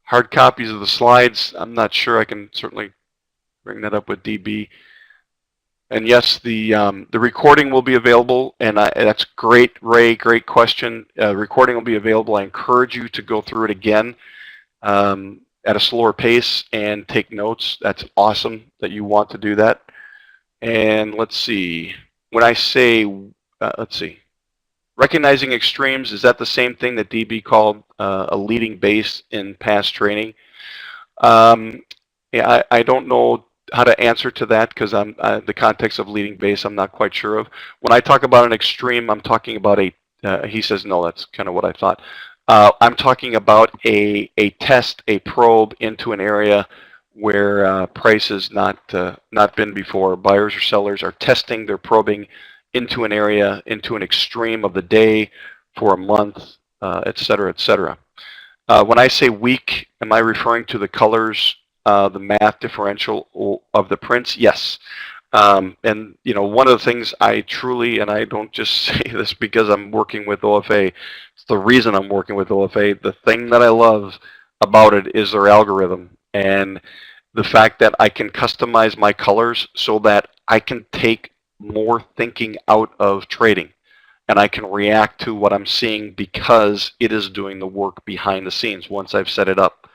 Hard copies of the slides, I'm not sure. I can certainly bring that up with DB. And yes, the recording will be available, and that's great, Ray. Great question. Recording will be available. I encourage you to go through it again at a slower pace and take notes. That's awesome that you want to do that. And let's see. When I say, let's see, recognizing extremes, is that the same thing that DB called a leading base in past training? Yeah, I don't know how to answer to that because I'm the context of leading base I'm not quite sure of. When I talk about an extreme, I'm talking about he says no, that's kind of what I thought. I'm talking about a test, a probe into an area where price has not been before. Buyers or sellers are testing, they're probing into an area, into an extreme of the day for a month, et cetera, et cetera. When I say weak, am I referring to the colors, the math differential of the prints? Yes. And you know, one of the things I truly, and I don't just say this because I'm working with OFA, it's the reason I'm working with OFA. The thing that I love about it is their algorithm and the fact that I can customize my colors so that I can take more thinking out of trading and I can react to what I'm seeing because it is doing the work behind the scenes once I've set it up.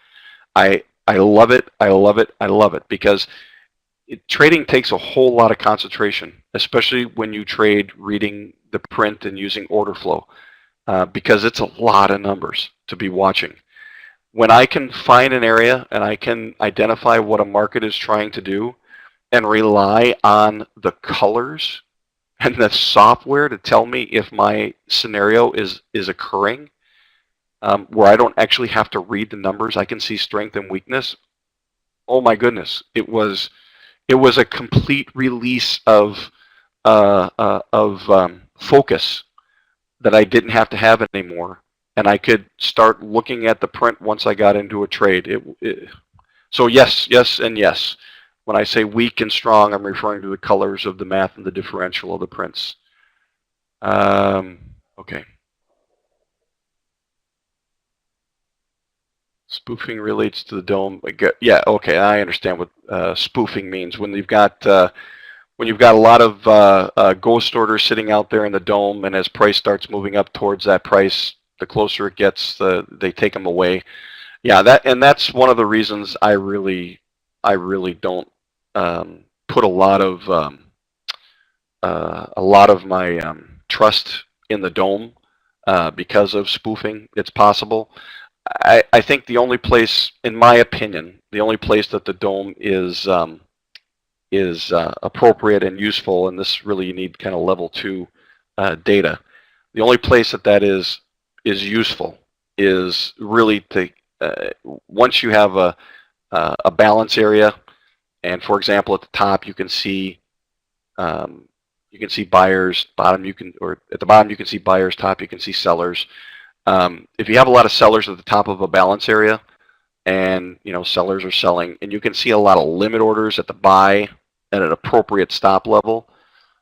I love it. I love it. I love it because trading takes a whole lot of concentration, especially when you trade reading the print and using order flow, because it's a lot of numbers to be watching. When I can find an area and I can identify what a market is trying to do and rely on the colors and the software to tell me if my scenario is occurring, where I don't actually have to read the numbers, I can see strength and weakness. Oh my goodness, it was a complete release of focus that I didn't have to have anymore, and I could start looking at the print once I got into a trade. So yes, yes, and yes. When I say weak and strong, I'm referring to the colors of the math and the differential of the prints. Okay. Spoofing relates to the dome. Yeah, okay, I understand what spoofing means. When you've got a lot of ghost orders sitting out there in the dome, and as price starts moving up towards that price, the closer it gets, they take them away. Yeah, that's one of the reasons I really don't put a lot of my trust in the dome because of spoofing. It's possible. I think the only place, in my opinion, the only place that the dome is appropriate and useful, and this really you need kind of level 2 data. The only place that is useful is really to once you have a balance area, and for example at the top you can see buyers, bottom or at the bottom you can see buyers, top you can see sellers. If you have a lot of sellers at the top of a balance area, and you know sellers are selling, and you can see a lot of limit orders at the buy at an appropriate stop level,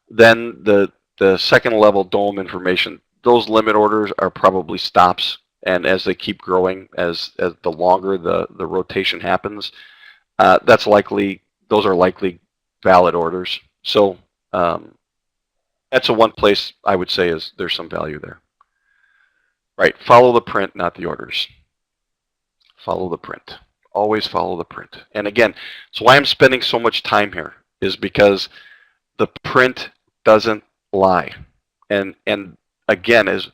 then the second level dome information, those limit orders are probably stops, and as they keep growing, as the longer the rotation happens, those are likely valid orders. So that's the one place I would say is there's some value there. Right, follow the print, not the orders. Follow the print. Always follow the print. And again, so why I'm spending so much time here is because the print doesn't lie. And again, is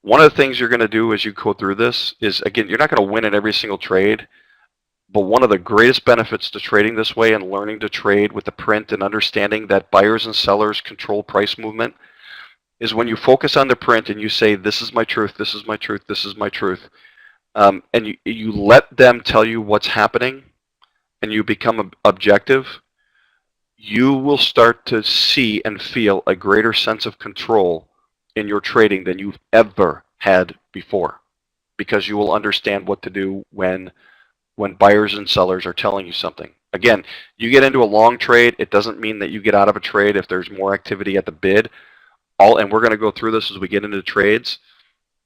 one of the things you're going to do as you go through this is, again, you're not going to win in every single trade, but one of the greatest benefits to trading this way and learning to trade with the print and understanding that buyers and sellers control price movement is when you focus on the print and you say, this is my truth, this is my truth, this is my truth, and you let them tell you what's happening and you become objective, you will start to see and feel a greater sense of control in your trading than you've ever had before, because you will understand what to do when buyers and sellers are telling you something. Again, you get into a long trade, it doesn't mean that you get out of a trade if there's more activity at the bid. And we're going to go through this as we get into trades.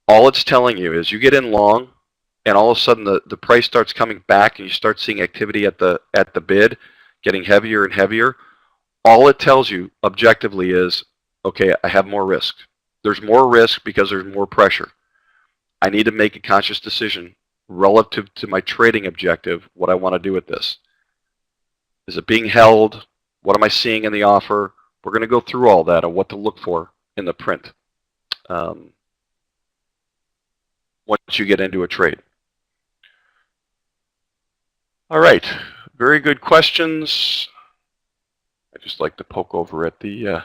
all it's telling you is you get in long, and all of a sudden the price starts coming back, and you start seeing activity at the bid getting heavier and heavier. All it tells you objectively is, okay, I have more risk. There's more risk because there's more pressure. I need to make a conscious decision relative to my trading objective, what I want to do with this. Is it being held? What am I seeing in the offer? We're going to go through all that and what to look for in the print once you get into a trade. All right, very good questions. I just like to poke over at the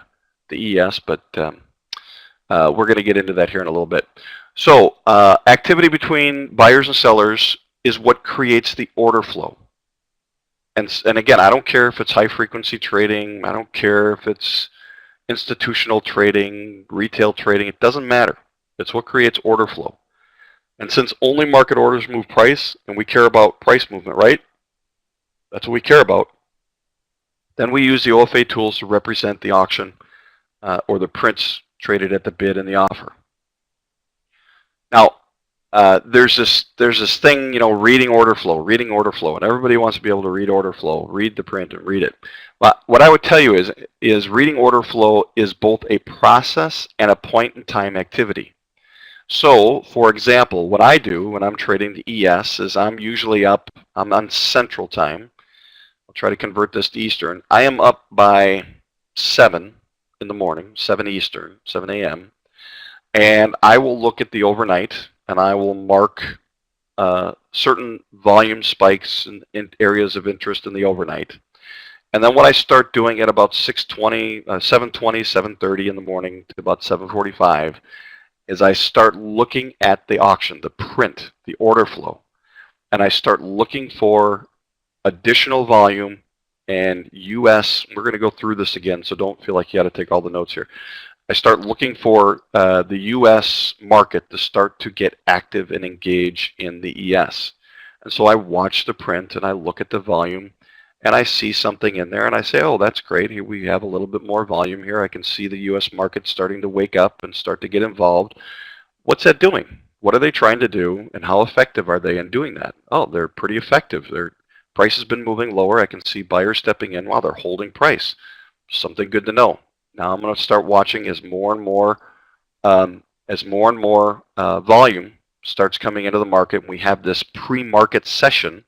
ES, but we're going to get into that here in a little bit. So activity between buyers and sellers is what creates the order flow. And again, I don't care if it's high frequency trading. I don't care if it's institutional trading, retail trading. It doesn't matter. It's what creates order flow. And since only market orders move price, and we care about price movement, right? That's what we care about. Then we use the OFA tools to represent the auction or the prints traded at the bid and the offer. Now, there's this thing, you know, reading order flow, and everybody wants to be able to read order flow, read the print and read it. But what I would tell you is reading order flow is both a process and a point in time activity. So, for example, what I do when I'm trading the ES is I'm usually up, I'm on Central Time. I'll try to convert this to Eastern. I am up by 7 in the morning, 7 Eastern, 7 a.m. And I will look at the overnight, and I will mark certain volume spikes in areas of interest in the overnight. And then what I start doing at about 7:20, 7:30 in the morning to about 7:45 is I start looking at the auction, the print, the order flow, and I start looking for additional volume and US. We're going to go through this again, so don't feel like you got to take all the notes here. I start looking for the US market to start to get active and engage in the ES. And so I watch the print and I look at the volume and I see something in there and I say, oh, that's great. Here we have a little bit more volume here. I can see the US market starting to wake up and start to get involved. What's that doing? What are they trying to do and how effective are they in doing that? Oh, they're pretty effective. Their price has been moving lower. I can see buyers stepping in while they're holding price. Something good to know. Now I'm going to start watching as more and more volume starts coming into the market. And we have this pre-market session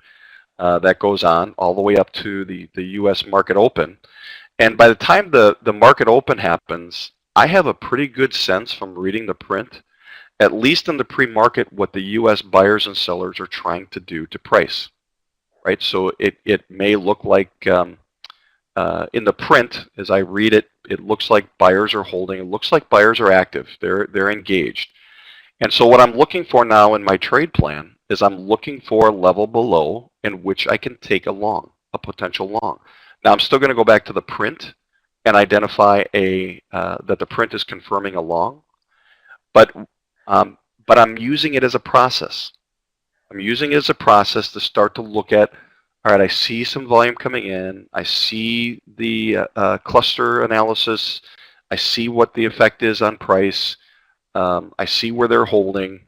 that goes on all the way up to the U.S. market open. And by the time the market open happens, I have a pretty good sense from reading the print, at least in the pre-market, what the U.S. buyers and sellers are trying to do to price. Right? So it may look like in the print, as I read it, it looks like buyers are holding. It looks like buyers are active. They're engaged. And so what I'm looking for now in my trade plan is I'm looking for a level below in which I can take a long, a potential long. Now I'm still going to go back to the print and identify that the print is confirming a long, but I'm using it as a process. I'm using it as a process to start to look at, all right, I see some volume coming in. I see the cluster analysis. I see what the effect is on price. I see where they're holding.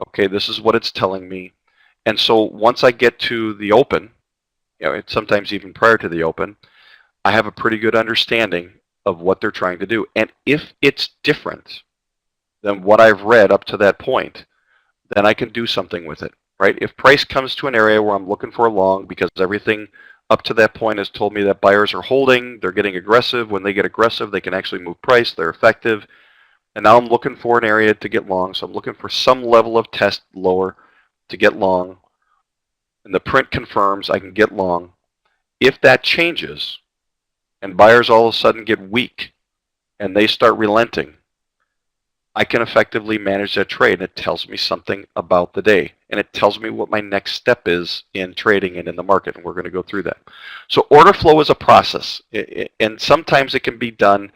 Okay, this is what it's telling me. And so once I get to the open, you know, it's sometimes even prior to the open, I have a pretty good understanding of what they're trying to do. And if it's different than what I've read up to that point, then I can do something with it. Right? If price comes to an area where I'm looking for a long because everything up to that point has told me that buyers are holding, they're getting aggressive. When they get aggressive, they can actually move price, they're effective. And now I'm looking for an area to get long. So I'm looking for some level of test lower to get long. And the print confirms I can get long. If that changes and buyers all of a sudden get weak and they start relenting, I can effectively manage that trade. It tells me something about the day. And it tells me what my next step is in trading and in the market. And we're going to go through that. So order flow is a process. And sometimes it can be done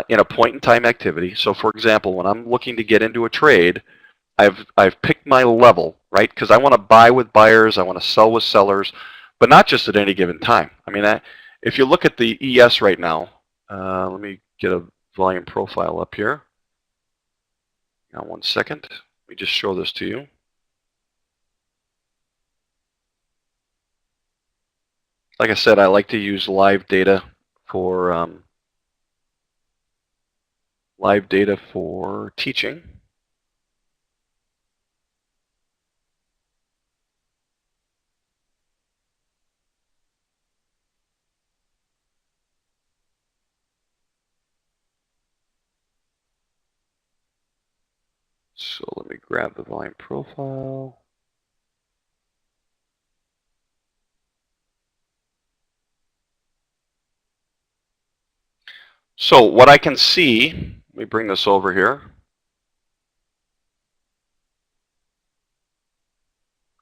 in a point-in-time activity. So for example, when I'm looking to get into a trade, I've picked my level, right? Because I want to buy with buyers. I want to sell with sellers. But not just at any given time. I mean, if you look at the ES right now, let me get a volume profile up here. Now, one second. Let me just show this to you. Like I said, I like to use live data for teaching. So let me grab the volume profile. So what I can see, let me bring this over here.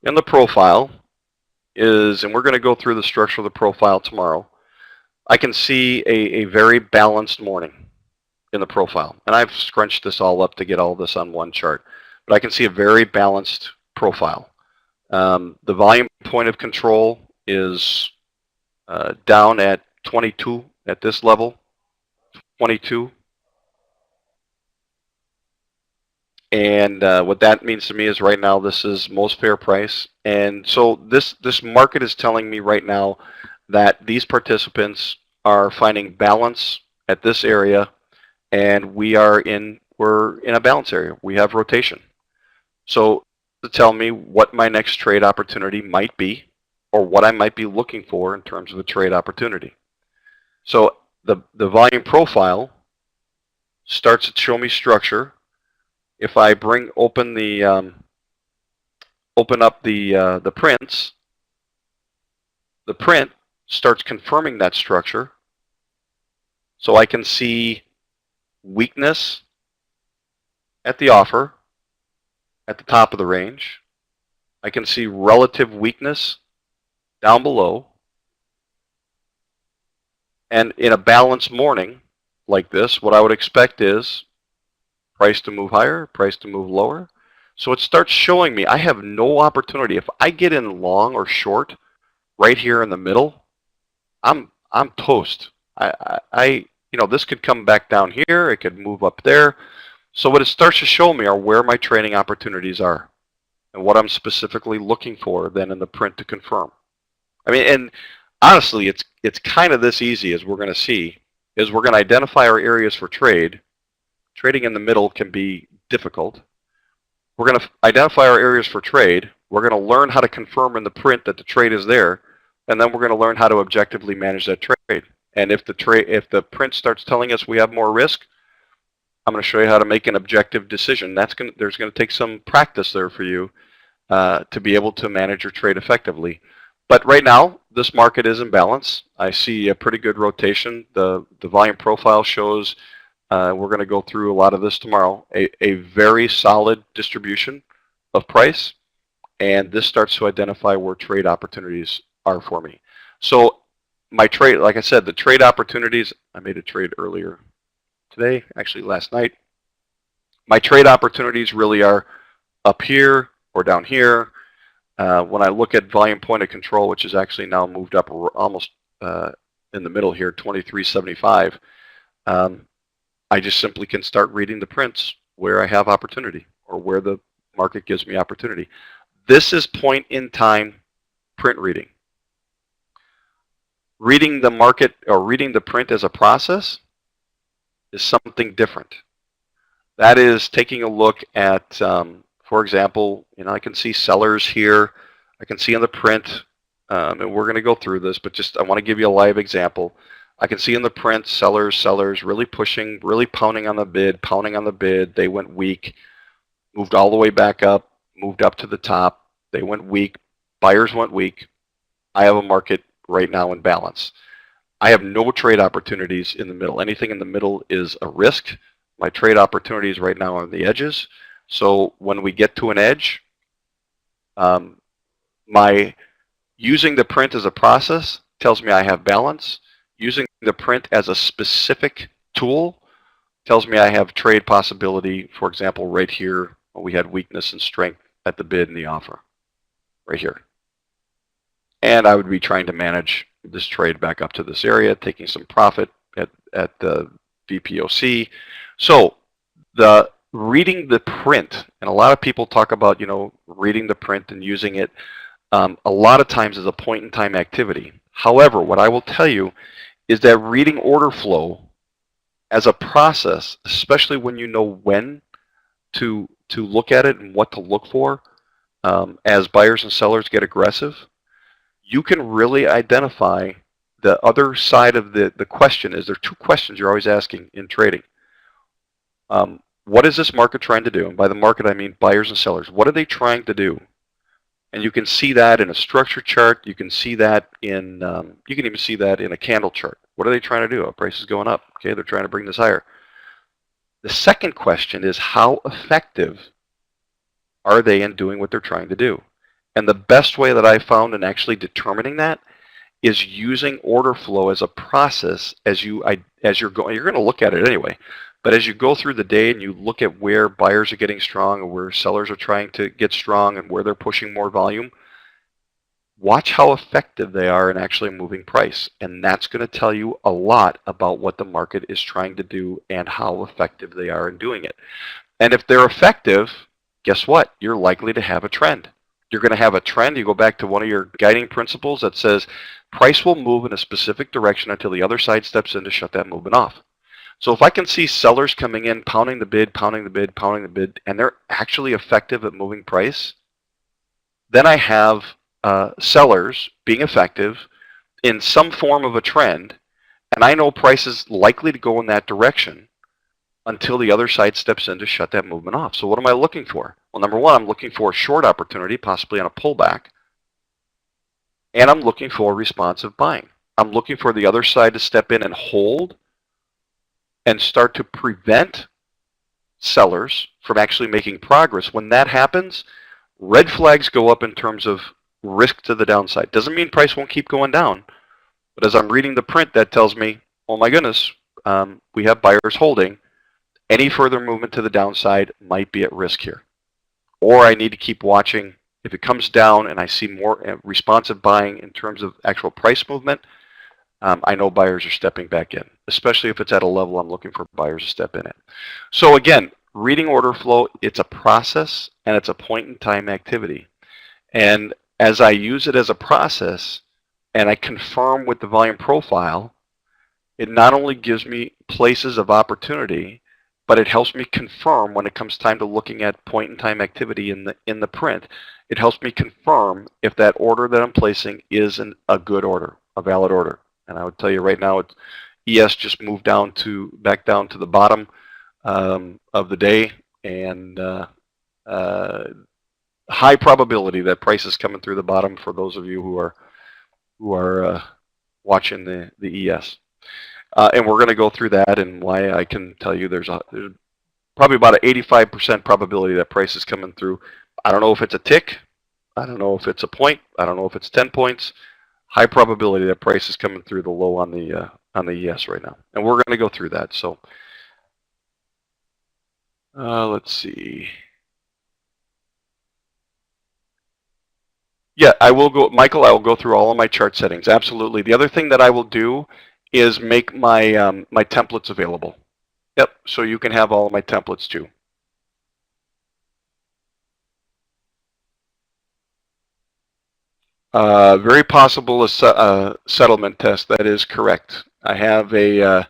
In the profile is, and we're going to go through the structure of the profile tomorrow, I can see a very balanced morning in the profile. And I've scrunched this all up to get all this on one chart. But I can see a very balanced profile. The volume point of control is down at 22 at this level, 22. And what that means to me is right now this is most fair price. And so this market is telling me right now that these participants are finding balance at this area, and we're in a balance area. We have rotation. So to tell me what my next trade opportunity might be, or what I might be looking for in terms of a trade opportunity. So the volume profile starts to show me structure. If I open up the prints, the print starts confirming that structure. So I can see weakness at the offer at the top of the range. I can see relative weakness down below. And in a balanced morning like this, what I would expect is price to move higher, price to move lower. So it starts showing me I have no opportunity. If I get in long or short right here in the middle, I'm toast. This could come back down here. It could move up there. So what it starts to show me are where my trading opportunities are and what I'm specifically looking for then in the print to confirm. I mean, and honestly, it's kind of this easy, as we're going to see, is we're going to identify our areas for trade. Trading in the middle can be difficult. We're going to identify our areas for trade. We're going to learn how to confirm in the print that the trade is there, and then we're going to learn how to objectively manage that trade. And if the print starts telling us we have more risk, I'm going to show you how to make an objective decision. There's going to take some practice there for you to be able to manage your trade effectively. But right now, this market is in balance. I see a pretty good rotation. The volume profile shows, we're going to go through a lot of this tomorrow, a very solid distribution of price. And this starts to identify where trade opportunities are for me. So my trade, like I said, the trade opportunities, I made a trade earlier today, actually last night. My trade opportunities really are up here or down here. When I look at volume point of control, which is actually now moved up almost in the middle here, 2375, I just simply can start reading the prints where I have opportunity or where the market gives me opportunity. This is point in time print reading. Reading the market or reading the print as a process is something different. That is taking a look at, for example, I can see sellers here. I can see in the print, and we're going to go through this, but I want to give you a live example. I can see in the print sellers really pushing, really pounding on the bid. They went weak, moved all the way back up, moved up to the top. They went weak. Buyers went weak. I have a market right now in balance. I have no trade opportunities in the middle. Anything in the middle is a risk. My trade opportunities right now are on the edges. So when we get to an edge, my using the print as a process tells me I have balance. Using the print as a specific tool tells me I have trade possibility. For example, right here, when we had weakness and strength at the bid and the offer, right here. And I would be trying to manage this trade back up to this area, taking some profit at the VPOC. So reading the print, and a lot of people talk about, reading the print and using it a lot of times as a point-in-time activity. However, what I will tell you is that reading order flow as a process, especially when you know when to look at it and what to look for, as buyers and sellers get aggressive, you can really identify the other side of the question. Is there two questions you're always asking in trading? What is this market trying to do? And by the market, I mean buyers and sellers. What are they trying to do? And you can see that in a structure chart. You can see that in, you can even see that in a candle chart. What are they trying to do? Price is going up. Okay, they're trying to bring this higher. The second question is, how effective are they in doing what they're trying to do? And the best way that I found in actually determining that is using order flow as a process as you're going to look at it anyway. But as you go through the day and you look at where buyers are getting strong and where sellers are trying to get strong and where they're pushing more volume, watch how effective they are in actually moving price. And that's going to tell you a lot about what the market is trying to do and how effective they are in doing it. And if they're effective, guess what? You're likely to have a trend. You're going to have a trend. You go back to one of your guiding principles that says price will move in a specific direction until the other side steps in to shut that movement off. So if I can see sellers coming in, pounding the bid, pounding the bid, pounding the bid, and they're actually effective at moving price, then I have sellers being effective in some form of a trend, and I know price is likely to go in that direction until the other side steps in to shut that movement off. So what am I looking for? Well, number one, I'm looking for a short opportunity, possibly on a pullback, and I'm looking for responsive buying. I'm looking for the other side to step in and hold and start to prevent sellers from actually making progress. When that happens, red flags go up in terms of risk to the downside. Doesn't mean price won't keep going down, but as I'm reading the print, that tells me, oh my goodness, we have buyers holding. Any further movement to the downside might be at risk here. Or I need to keep watching. If it comes down and I see more responsive buying in terms of actual price movement, I know buyers are stepping back in, especially if it's at a level I'm looking for buyers to step in at. So again, reading order flow, it's a process and it's a point-in-time activity. And as I use it as a process and I confirm with the volume profile, it not only gives me places of opportunity, but it helps me confirm when it comes time to looking at point-in-time activity in the print. It helps me confirm if that order that I'm placing is a good order, a valid order. And I would tell you right now, ES just moved back down to the bottom of the day, and high probability that price is coming through the bottom for those of you who are watching the ES. And we're going to go through that and why I can tell you there's probably about an 85% probability that price is coming through. I don't know if it's a tick. I don't know if it's a point. I don't know if it's 10 points. High probability that price is coming through the low on the ES right now. And we're going to go through that. So let's see. Yeah, I will go, Michael, I will go through all of my chart settings. Absolutely. The other thing that I will do is make my my templates available. Yep, so you can have all of my templates too. Very possible a settlement test. That is correct. I have a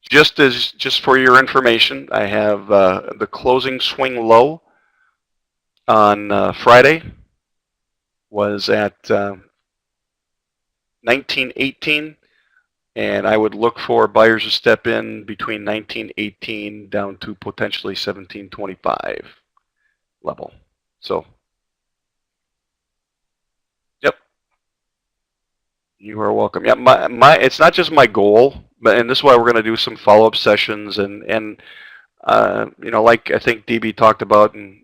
just for your information, I have the closing swing low on Friday was at 1918, and I would look for buyers to step in between 1918 down to potentially 1725 level. So, yep, you are welcome. Yeah, it's not just my goal, and this is why we're going to do some follow-up sessions and you know, like I think DB talked about, and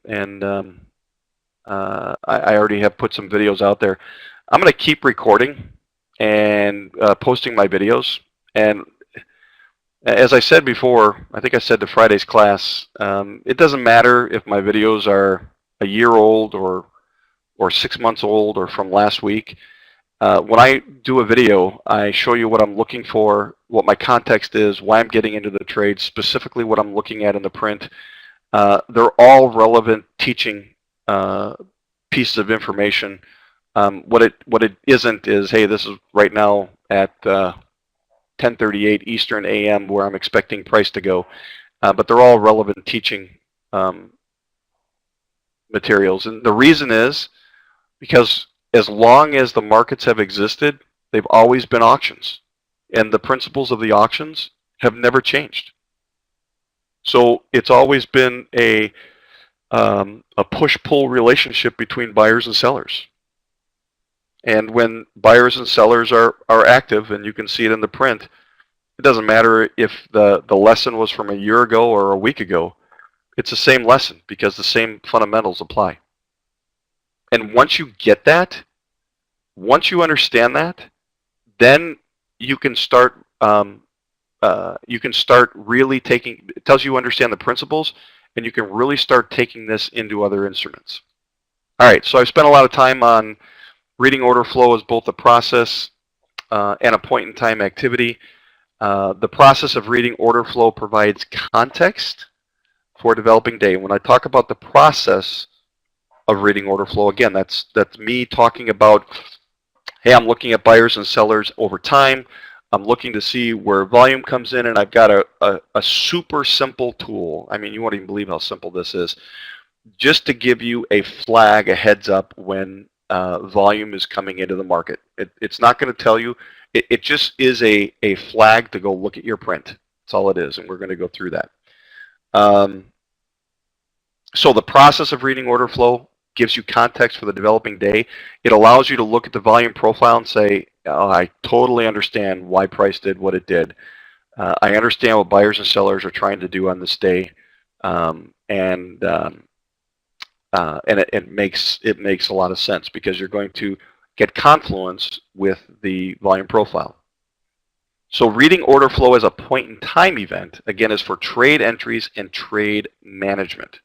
I already have put some videos out there. I'm going to keep recording and posting my videos. And as I said before, I think I said to Friday's class, it doesn't matter if my videos are a year old or 6 months old or from last week. When I do a video, I show you what I'm looking for, what my context is, why I'm getting into the trade, specifically what I'm looking at in the print. They're all relevant teaching pieces of information. What it isn't is, hey, this is right now at 10:38 Eastern AM where I'm expecting price to go. But they're all relevant teaching materials. And the reason is because as long as the markets have existed, they've always been auctions. And the principles of the auctions have never changed. So it's always been a push-pull relationship between buyers and sellers. And when buyers and sellers are active, and you can see it in the print, it doesn't matter if the lesson was from a year ago or a week ago. It's the same lesson because the same fundamentals apply. And once you get that, once you understand that, then you can start really taking, it tells you understand the principles, and you can really start taking this into other instruments. All right, so I've spent a lot of time on reading order flow as both a process and a point-in-time activity. The process of reading order flow provides context for developing day. When I talk about the process of reading order flow, again, that's me talking about, hey, I'm looking at buyers and sellers over time. I'm looking to see where volume comes in, and I've got a super simple tool. I mean, you won't even believe how simple this is. Just to give you a flag, a heads up when volume is coming into the market. It's not going to tell you. It just is a flag to go look at your print. That's all it is, and we're going to go through that. So the process of reading order flow gives you context for the developing day. It allows you to look at the volume profile and say, oh, I totally understand why price did what it did. I understand what buyers and sellers are trying to do on this day, and it makes a lot of sense because you're going to get confluence with the volume profile. So reading order flow as a point-in-time event, again, is for trade entries and trade management.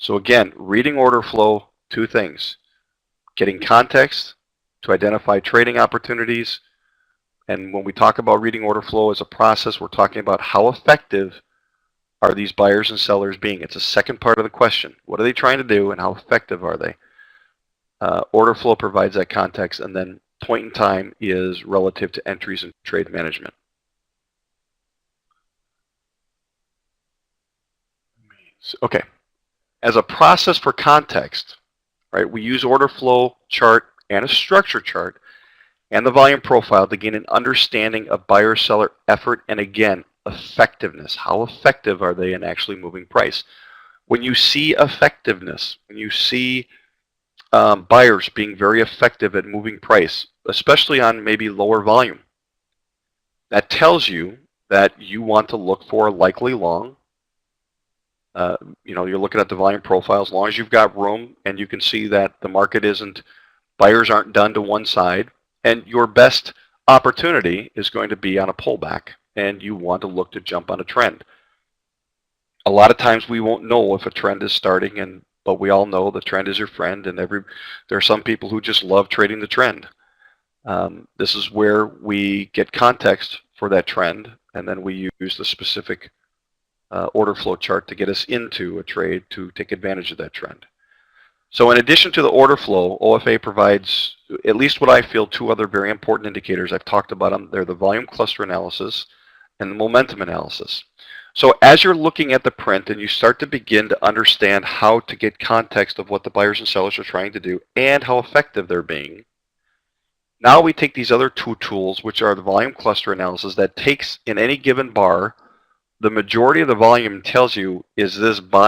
So again, reading order flow, two things: getting context to identify trading opportunities. And when we talk about reading order flow as a process, we're talking about how effective are these buyers and sellers being. It's the second part of the question. What are they trying to do and how effective are they? Order flow provides that context, and then point in time is relative to entries and trade management. Okay. As a process for context, right, we use order flow chart and a structure chart and the volume profile to gain an understanding of buyer-seller effort and, again, effectiveness. How effective are they in actually moving price? When you see effectiveness, when you see buyers being very effective at moving price, especially on maybe lower volume, that tells you that you want to look for a likely long. You're looking at the volume profile. As long as you've got room and you can see that the market isn't, buyers aren't done to one side, and your best opportunity is going to be on a pullback, and you want to look to jump on a trend. A lot of times we won't know if a trend is starting, but we all know the trend is your friend, and there are some people who just love trading the trend. This is where we get context for that trend, and then we use the specific order flow chart to get us into a trade to take advantage of that trend. So in addition to the order flow, OFA provides, at least what I feel, two other very important indicators. I've talked about them. They're the volume cluster analysis and the momentum analysis. So as you're looking at the print and you start to begin to understand how to get context of what the buyers and sellers are trying to do and how effective they're being, now we take these other two tools, which are the volume cluster analysis, that takes in any given bar the majority of the volume, tells you, is this buying